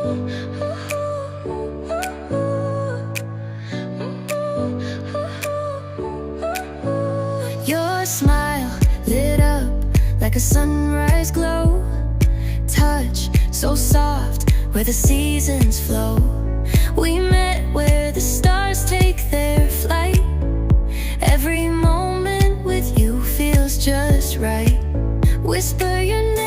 Your smile lit up like a sunrise glow. Touch so soft where the seasons flow. We met where the stars take their flight. Every moment with you feels just right. Whisper your name